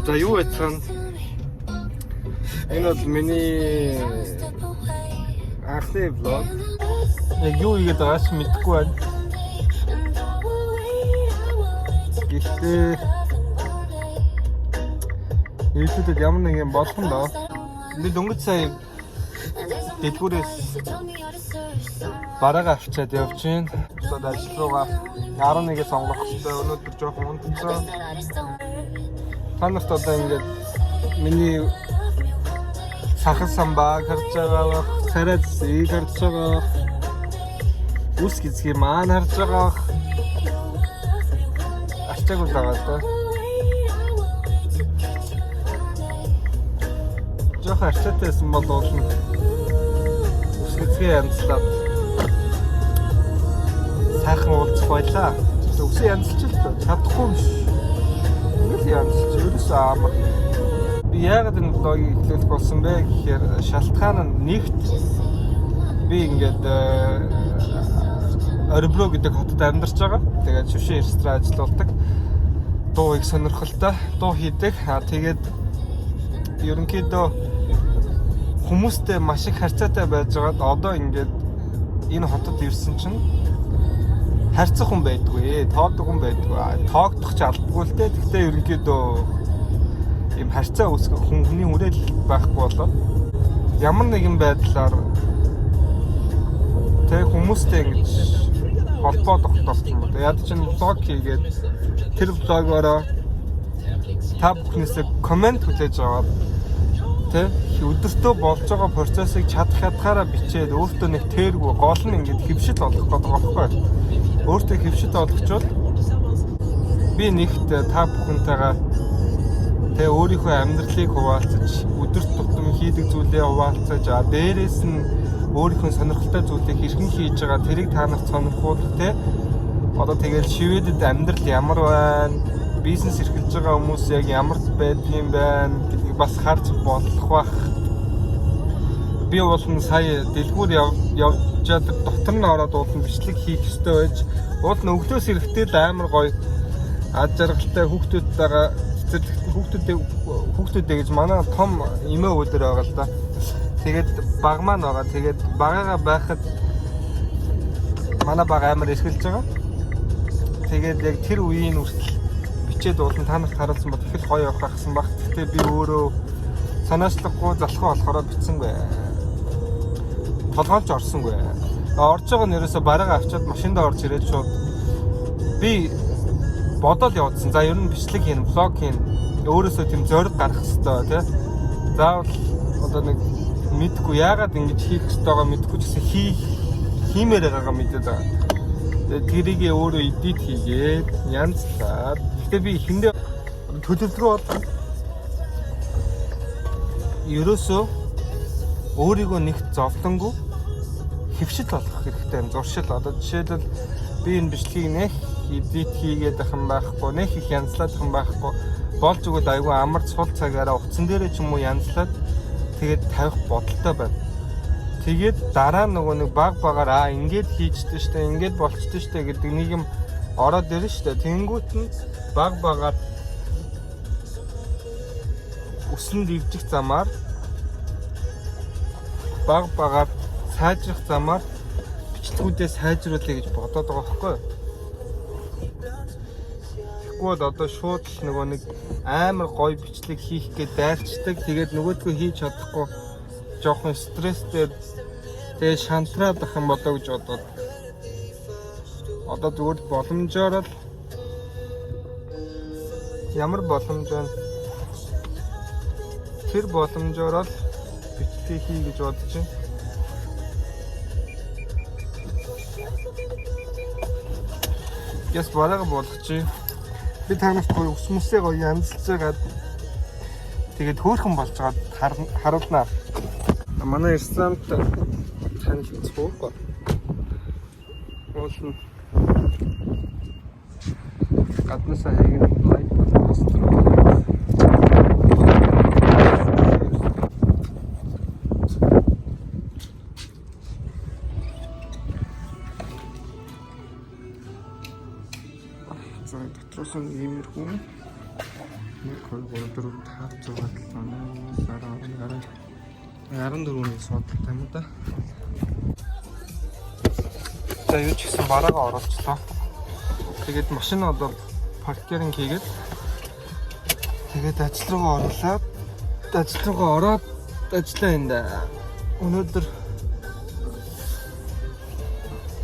За юу яцхан энэ бол миний анхны влог. Яг юу хийгээд байгаач мэдэхгүй байна. Гэхдээ YouTube-д ямар нэг юм болгоно доо. Би дөнгөж сая дэлгүүрээс бараага авчиад явж байна. Бусад ажил руугаа 11-ээс сонгох хэрэгтэй. Өнөөдөр жоохон унтцсан. Та нарт одоо ингээд миний сахар самбааг харж байгаа, царай зэгийг харж байгаа, ус гизгийг маань харж байгаа. Ачаагүй байгаа та. Жохон арчаатайсэн бол уулна. Ус гизгийг янзлаад сайхан уулзах байлаа. Үсээ янзлж л чадахгүй юм ш. Үгүй янзлж ерөөсөө аамаа. Би яагаад энэ влогийг эхлүүлэх болсон бэ гэхээр шалтгаан нь нэгт би ингээд Орбро гэдэг хотод амьдарч байгаа. Тэгээд шившин ресторан ажилладаг. Дуу их сонирхолтой дуу хийдэг. Тэгээд ерөнхийдөө хүмүүстэй маш их харьцаатай байж байгаад одоо ингээд энэ хотод ирсэн чинь харьцах хүн байдгүй, тоодох хүн байдгүй. Тоогдох ч алдгүй л дээ. Гэхдээ ерөнхийдөө ийм харьцаа үүсгэх хүний хүрээлэл байхгүй болоод ямар нэгэн байдлаар тэг хүмүүстэй ингэж холбоо тогтоолсон юм. Яг ч влог хийгээд тэр влогоороо та бүхнээсээ комент хүлээж аваад тэг өдөртөө болж байгаа процессыг чадхаараа бичээд өөртөө нэг тэргүй гол нь ингэж хөвшил олох гэдэг байгаа байхгүй. Өөртөө хөвшил олгочвол би нэгт та бүхэнтэйгээ тэ өөрийнхөө амьдралыг хуваалцаж, өдөрт тутам хийдэг зүйлээ хуваалцаж, дээрээс нь өөрийнхөө сонирхолтой зүйлийг хэрхэн хийж байгаа тэрийг та нарт сонирхуулах тэ. Одоо тэгэл шивэдэд амьдрал ямар байна, бизнес эрхэлж байгаа хүмүүс яг ямар байдгийн байна гэдгийг бас харж болох бах. Би бол сая дэлгүүр явжаад дотор нь ороод уулын бичлэг хийх ёстой байж, уулын өглөөс ирэхдээ л амар гоё ад жаргалтай хүүхдүүдтэйгээ хүүхдүүдээ гэж манай том эмээ өвдөр байгаа л да. Тэгээд баг маань байгаа. Тэгээд багаага байхад манай баг амар эсгэлж байгаа. Тэгээд яг тэр үеийн үртэл бичээд уулын та нарт харуулсан бод их л гоё явах гэсэн баг. Гэхдээ би өөрөө санаачлахгүй залхуу болохоор бичсэнгүй. Толгойлж орсонгүй. Орж байгаа нь ерөөсө бараага авчиад машинд орж ирээд шууд би бодол явуулсан. За ер нь бичлэг хийн, влог хийн. Өөрөөсөө тийм зориг гаргах хэрэгтэй тий. Заавал одоо нэг мэдгүй яагаад ингэж хийх хэрэгтэйгаа мэдгүй ч гэсэн хиймээр байгаагаа мэдээд байгаа. Тэгээд тэрийгээ өөрөө эдит хийгээд янзлаад. Гэтэ би эхэндээ төлөвлөгөө бол ерөөсөө өөрийгөө нэгт зовлонгүй хөвшил болгох хэрэгтэй юм. Зуршил одоо жишээлбэл би энэ бичлэгийг нэх эдит хийгээд ах юм байхгүй, нэх их янзлаад ах юм байхгүй. Болж өгöd айгүй амар цул цагаараа утсан дээрээ ч юм уу янзлаад тэгээд тавих бодолтой байна. Тэгээд дараа нөгөө нэг баг багаар ингээд хийжтэй штэ, ингээд болчтой штэ гэдэг нэг юм ороод ирнэ штэ. Тэнгүүт нь баг багаар өснө дэвжих замаар баг багаар сайжрах замаар бичлэгүүдээ сайжруулъя гэж бодоод байгаа байхгүй юу? Одоо шууд л нөгөө нэг амар гоё бичлэг хийх гээд дайрчдаг. Тэгээд нөгөөдгөө хийж чадахгүй жоохон стресстэй тэгээд шантраад ах юм болоо гэж бодоод одоо зүгээр боломжоор л ямар боломж байна тэр боломжоор л бичлэг хий гэж бодож байна. Яс бараага болгочих. Би танаас гоё ус мөсөө гоё янзлж байгаад тэгээд хөөрхөн болж байгаад харуулнаа. Манай ресторанд танилцуулахгүй. Уулын гаднаас хаяг лайк болчихсон. дотроос нь иймэрхүү 14-ний суудалтай юм да. За юу ч гэсэн бараагаа оруулчлаа. Тэгээд машин одоо паркинг хийгээд тэгээд ажил руугаа оруулаад ажил руугаа ороод ажиллаа энэ да.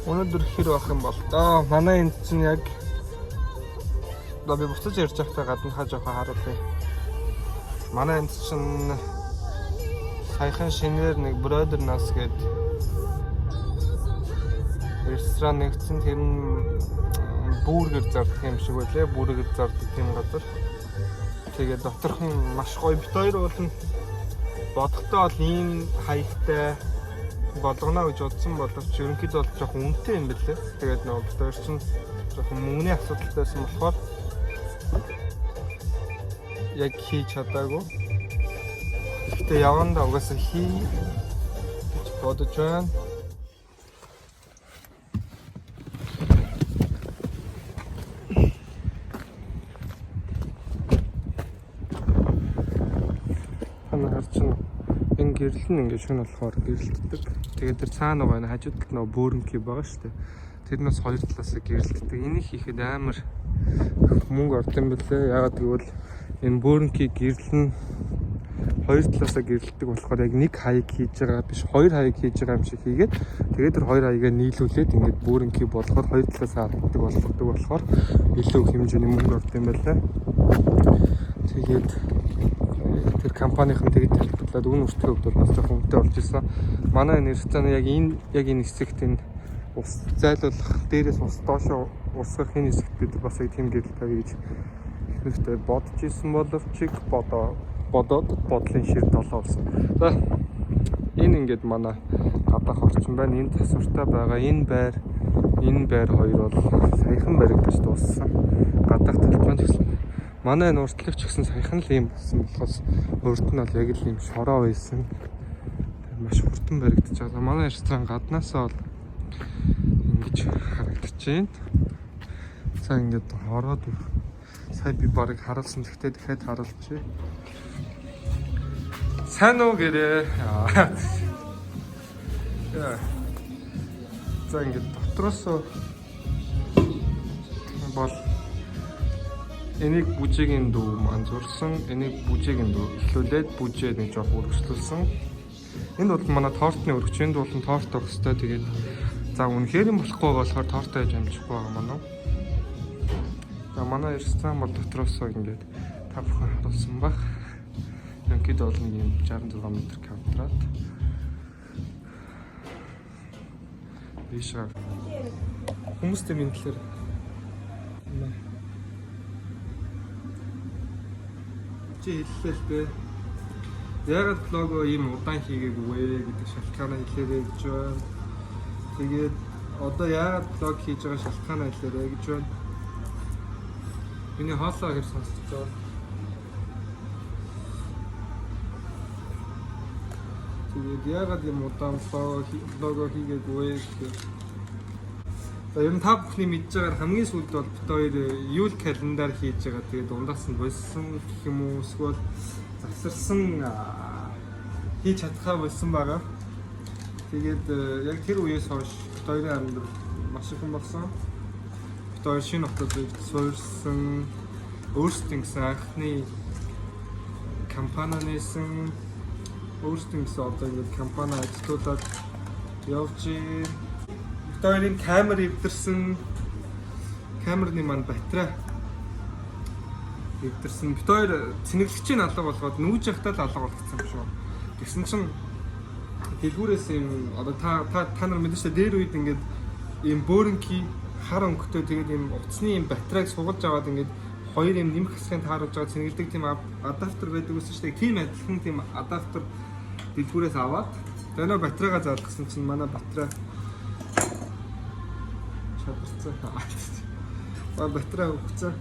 Өнөөдөр хэр байх юм бол доо манай энд чинь яг би буцаж ярьж байхдаа гадна хаа жоохон харуулъя. Манай энд чинь саяхан шинээр нэг Brother Nas гээд ресторан нэгдсэн. Тэр нь бүүргэр зардаг юм шиг байлээ. Бүүргэр зардаг тийм газар. Тэгээд доторхон маш гоё. Бид хоёр бол бодохдоо бол ийм хаягтай болгоно гэж бодсон боловч ерөнхийдөө бол жоохон үнэтэй юм билээ. Тэгээд бид хоёр чинь жоохон мөнгөний асуудалтай байсан болохоор яг хийж чадаагүй. Гэтэ явандаа угаасаа хий гэж бодож байна. Гэрэл нь ингээд шөнө болохоор гэрэлтдэг. Тэгээд тэр цаана байгаа хажууд талд нөгөө бөөрөнки байгаа шүү дээ. Тэрнээс хоёр талаас гэрэлтдэг. Энийг хийхэд амар мөнгө орд юм бэлээ. Ягаад гэвэл энэ бөөрөнки гэрэл нь хоёр талаас гэрэлтдэг болохоор яг нэг хаяг хийж байгаа биш хоёр хаяг хийж байгаа юм шиг хийгээд тэгээд тэр хоёр хаягаа нийлүүлээд ингээд бөөрөнки болгоход хоёр талаас алддаг болохоор илүү их хэмжээний мөнгө орд юм байлаа. Тэгээд тэр компанийн тэгээд төлөвлөлд үн өртгөө өгдөл бас жоохон үнэтэй болж ирсэн. Манай энэ ресторан яг энэ хэсэгт энэ ус зайлуулах дээрээс ус доошоо усгах энэ хэсэгт бид бас яг тийм гэрэл тавья гэж ихэнхдээ бодож ирсэн боловч бодоод бодлын шир толоо болсон. За энэ ингээд манай гадаах орчин байна. Энэ тасвартай байгаа энэ байр хоёр бол саяхан баригдаж дууссан. Гадаах талбайд гэсэн манай энэ уртлагч гэсэн саяхан л юм болсон болохоос өөрт нь бол яг л юм шороо байсан. Маш хурдан баригдаж байгаа. Манай ресторан гаднаасаа бол ингэж харагдаж байна. За ингээд ороод сая би барыг харуулсан. Гэхдээ дахиад харуулчих. Сайн уу гэрээ. За ингээд дотроос бол энийг бүжигийн дүү манзурсан, энийг бүжигийн дүү эхлүүлээд бүжээ нэг жоох өргөжлүүлсэн. Энд бол манай тортны өргөж, энд бол торт өгөх ёстой. Тэгээд за үнэхээр юм болохгүй болохоор тортоо хийж амжихгүй байгаа манай. За манай ресторан бол дотроос ингээд та бүхэн харуулсан баг. Ингээд бол нэг юм 66 м квадрат. Бишаа. Хүмүүстэй мэдлэр хэллээ. Ягаад лого ийм удаан хийгээгүй вэ гэдэг шалтгаанаа хэлээрэй гэж байна. Тэгээд одоо ягаад блог хийж байгаа шалтгаанаа хэлээрэй гэж байна. Миний хоолой хэр сонсож байгаа. Тэгээд ягаад ийм удаан блог хийгээгүй вэ гэдэг. За ер нь та бүхний мэдж байгаагаар хамгийн сүүлд бол бид хоёр юул календар хийж байгаа. Тэгээд дундаас нь болсон гэх юм уу эсвэл завсарсан хийж чадхаа болсон байгаа. Тэгээд яг тэр үеэс хойш бид хоёрын амьдрал маш их юм болсон. Бид хоёр шинэ хотод суурьсан, өөрсдөө гэсэн анхны компани нээсэн, өөрсдөө гэсэн одоо ингээд компани ажиллуулад явж хоёрын камер эвдэрсэн, камерны маань батарей эвдэрсэн. Бид хоёр цэнэглэгчийн алга болгоод нүүж явахдаа л алга болгоцсон юм шүү. Тэгсэн чинь дэлгүүрээс юм одоо та нар мэдэн шүү дээ, дээр үед ингээд ийм бөөрөнки хар өнгөтэй тэгээд ийм утасны ийм батарейг сугалж аваад ингээд хоёр ийм нэмэх хэсгийг тааруулж байгаа цэнэглдэг тийм адаптер байдаг гэсэн шүү дээ. Тийм адилхан тийм адаптер дэлгүүрээс аваад тэгээд нөө батарейгаа заалгасан чинь манай батарей батарей өгцөө.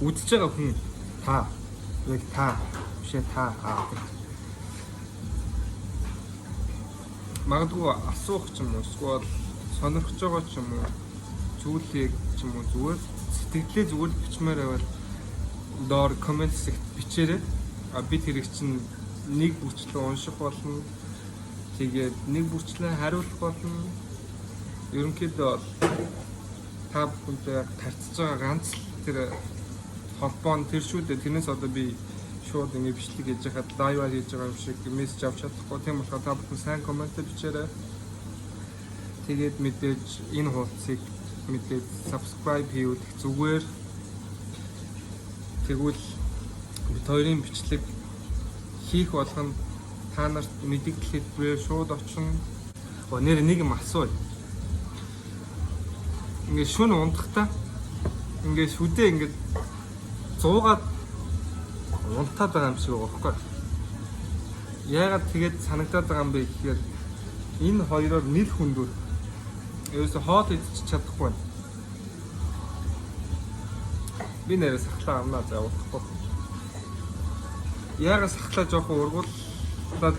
Үдчихэж байгаа хүн та. Яг та. Бишээ та. Магадгүй асуух ч юм уу, эсвэл сонирхож байгаа ч юм уу, зүйлийг ч юм уу зүгээр сэтгэлдээ зүгээр бичмээр байвал доор коммент хэсэгт бичээрэй. Би тэрийг чинь нэг бүрчлэн унших болно. Тэгээд нэг бүрчлэн хариулах болно. Ерөнхийдөө та бүхэнтэй тарцж байгаа ганц тэр холбоо нь тэр шүү дээ. Тэрнээс одоо би шууд ингэ бичлэг хийж хахад лайваар хийж байгаа юм шиг мессеж авч чадахгүй. Тийм болохоор та бүхэн сайн коммент бичээрэй. Тэгээд мэдээж энэ хуудсыг мэдээж subscribe хийвэл зүгээр. Тэгвэл бид хоёрын бичлэг хийх болгоно та нарт мэдээлэл хэлбэрээр шууд очно. Нэр нэг юм асууя. Ингээ шүн унтахтаа ингээ шүдээ ингээ 100-аад унтаад байгаа юм шиг байгаа байхгүй. Яагаад тэгээд санагдаад байгаа юм бэ гэхээр энэ хоёроор нэр хүндүр. Ерөөсө хоол идчих чадахгүй байна. Би нэрээ сахлаа амнаа заа удахгүй. Яагаад сахлаа жоохон ургууллаад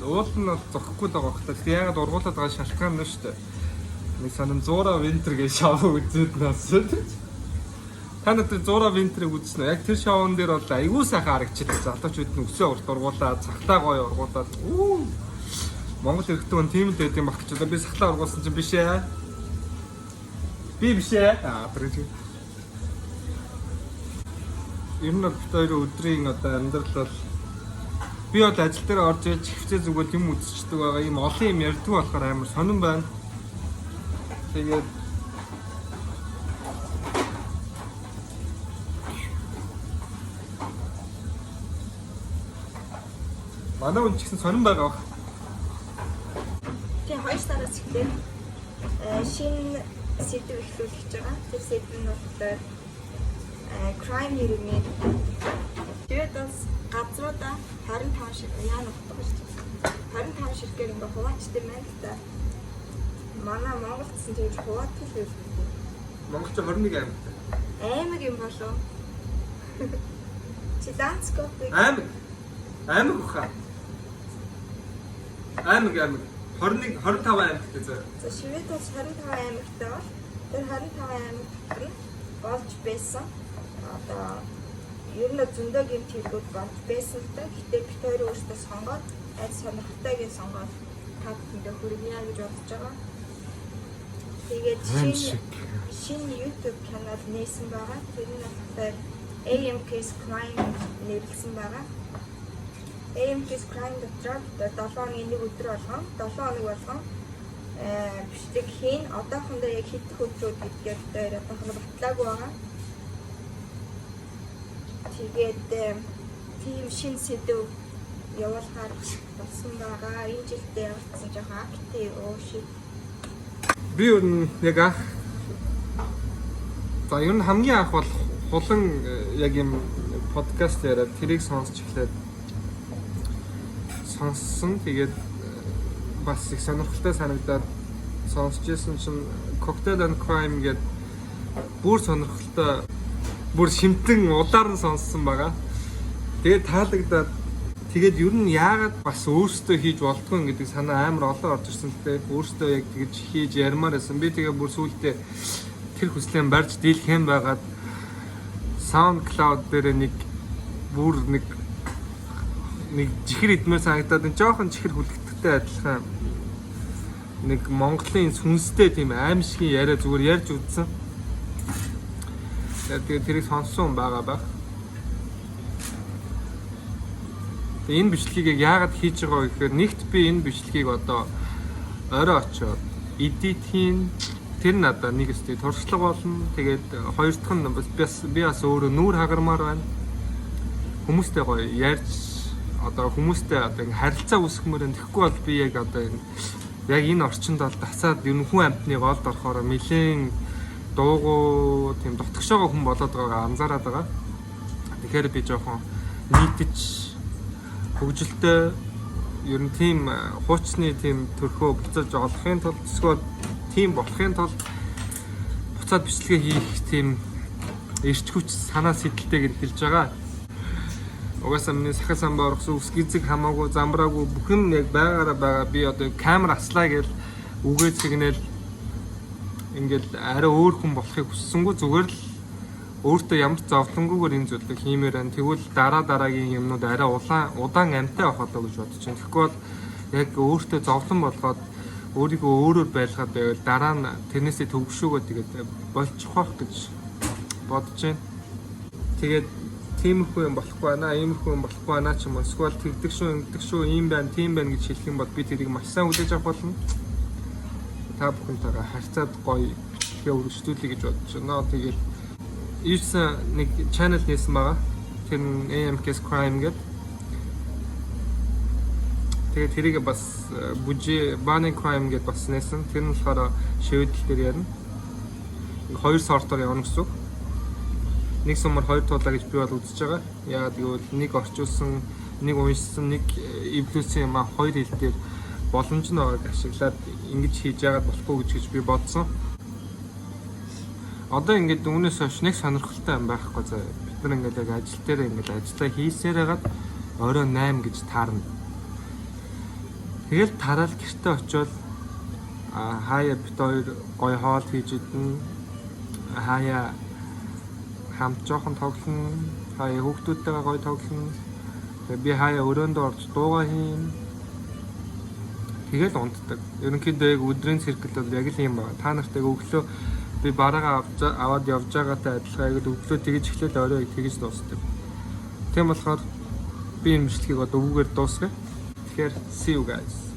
уул нь зогхгүй л байгаа хэрэг. Тэгэхээр яагаад ургуулад байгаа шалтгаан нь шүү дээ. Нэг санам 100 винтер гэж шоу үзээд насаа. Та нарт 100 винтерийг үзсэн үү? Яг тэр шоун дээр бол айгүй сайхан харагдчихлаа. Залуучууд нь өсөө урт ургуулаад, цагтаа гоё ургуулад. Монгол хэрэгтэн тийм л байд юм багч. Би сахлаа ургуулсан чинь биш ээ. Би биш ээ. Тэр ер нь битээр өдрийн одоо амьдрал бол би бол ажил дээр орж ирж хөвцөө зүгэл юм үзчихдэг байгаа. Ийм олон юм ярьдаг болохоор амар сонирн байна. Тэгээд манай хүн ч гэсэн сонирн байгаа. Тэгээ 2 сараас эхлээд шинэ сэдв эхлүүлж байгаа. Тэр сэдв нь болохоор crime нэрний. Тэгээд бас газруудаа 25 шиг яа нутдаг шүү дээ. 25 ширхгээр ингээ хуваачтай байна л да. Манай Монголд гэсэн тэгж хуваатдаг л үү. Монголч 21 аймаг. Аймаг юм болов. Чиланцкоп. Аймаг ухаа. Аймаг 21 25 аймаг гэдэг зөө. За Швед бол 25 аймагтай бол тэр 25 аймаг дотор нь болж байсан. Одоо ер нь зөндөө гэмт хэрэгүүд болж байсан л да. Гэтэ бид хоёр өөрсдөө сонгоод аль сонирхолтойг нь сонгоод та бүхэндээ хүргэнэ гэж бодож байгаа. Тэгээд шинэ YouTube канал нээсэн байгаа. Тэр нь болохоор AMK's Crime нэрлсэн байгаа. AMK's Crime дотор 7 хоногийн нэг өдөр болгон 7 хоног болгон бичлэг хийн. Одоохондоо яг хэдэн өдрүүд гэдгээр дээр одоохондоо батлаагүй байгаа. Тэгээд тийм шинэ сэдв явуулахаар болсон байгаа. Энэ жилдээ явуулсан жоохон актив шиг. Би ер нь яг за ер нь хамгийн анх бол хулан яг юм подкаст яриад тэрийг сонсч эхлээд сонссон. Тэгээд бас их сонирхолтой санагдаад сонсч ирсэн чинь Cocktail and Crime гэдэг бүр сонирхолтой бүр шимтэн улаар нь сонссон байгаа. Тэгээд таалагдаад тэгээд ер нь яагаад бас өөртөө хийж болдгоо гэдэг санаа амар олон орж ирсэн. Тэгээд өөртөө яг тэгж хийж ярмаар байсан. Би тэгээ бүр сүүлдээ тэр хүслээ барьж дийлэх юм байгаад SoundCloud дээр нэг жихэр идмээр санагдаад энэ жоохон чихэр хүлэгдэхтэй адилхан нэг Монголын сүнстэй тийм аимшигын яриа зүгээр ярьж үзсэн. Тэгээд тэрийг сонссон байгаа байх. Энэ бичлэгийг яагаад хийж байгаа вэ гэхээр нэгт би энэ бичлэгийг одоо орой очоод edit хийн. Тэр надад нэг өстэй туршлага болно. Тэгээд хоёр дахь нь би бас өөрөө нүүр хагармаар байна. Хүмүүстэй гоё ярьж одоо хүмүүстэй одоо харилцаа үүсгэмээр энэ тэгэхгүй бол би яг одоо яг энэ орчинд бол дасаад ер нь хүн амьтныг олд орохоор нэлээд дуугүй тийм дотгошоогоо хүн болоод байгаагаа анзаараад байгаа. Тэгэхээр би жоохон нийтж хөгжилтэй ер нь тийм хуучны тийм төрхөө буцаж олохын тулд эсвэл тийм болохын тулд буцаад бичлэгээ хийх тийм эрч хүч санаа сэдэлтэйг хэлж байгаа. Угаасаа миний сахал самбаа орсон ус гизэг хамаагүй замбраагүй бүхэн яг байгаараа байгаа. Би одоо камер аслаа гэж үгээ цэгнэл ингээл арай өөр хүн болохыг хүссэнгүй зүгээр л өөртөө ямар ч зовлонгүйгээр энэ зүйлийг хиймээр байна. Тэгвэл дараагийн юмнууд арай удаан амтай авах одоо гэж бодож байна. Тэгэхгүй бол яг өөртөө зовлон болгоод өөрийгөө өөрөөр байлгаад байвал дараа нь тэрнээсээ төгшөөгөө тэгээд болчих واخ гэж бодож байна. Тэгээд тиймэрхүү юм болохгүй байна, иймэрхүү юм болохгүй байна ч юм уу. Эсвэл тэгдэг шүү, ийм байна, тийм байна гэж хэлэх юм бол би тэрийг маш сайн хүлээж авах болно. Та бүхэнтэйгээ харьцаад гоё ихээ өргөжлүүлэе гэж бодож байна. Тэгээд нэг channel нээсэн байгаа. Тэр нь AMK's Crime гэдэг. Тэгээд тэрийг бас Bunny Crime гэдээ бас нээсэн. Тэр нь болохоор шивэдэл дээр ярина. Хоёр сортоор явна гэсэн үг. Нэг сумаар хоёр туулаа гэж би бол үзэж байгаа. Яагаад гэвэл нэг орчуулсан, нэг уншсан, нэг эвлүүлсэн юм аа хоёр хэл дээр боломж нь байгааг ашиглаад ингэж хийж яагаад болохгүй гэж би бодсон. Одоо ингээд үүнээс хойш нэг сонирхолтой юм байхгүй заа. Бид нар ингээд яг ажил дээр ингээд ажиллаа хийсээр хагаад орой 8 гэж таарна. Тэгэл тараал гэртээ очиод хаяа бит хоёр гоё хоол хийж идэн, хаяа хамт жоохон тоглоно, хаяа хүүхдүүдтэйгээ гоё тоглоно. Тэгээ би хаяа өрөөндөө орж дуугаа хийн. Тэгэл унтдаг. Ерөнхийдөө яг өдрийн циркл бол яг л юм байна. Та нартай өглөө би бараагаа аваад явж байгаатай адилхан яг өглөө тэгж эхлээд орой тэгж дуусдаг. Тийм болохоор би энэ бичлэгийг одоо өгөөгөр дуусгая. Тэгэхээр see you guys.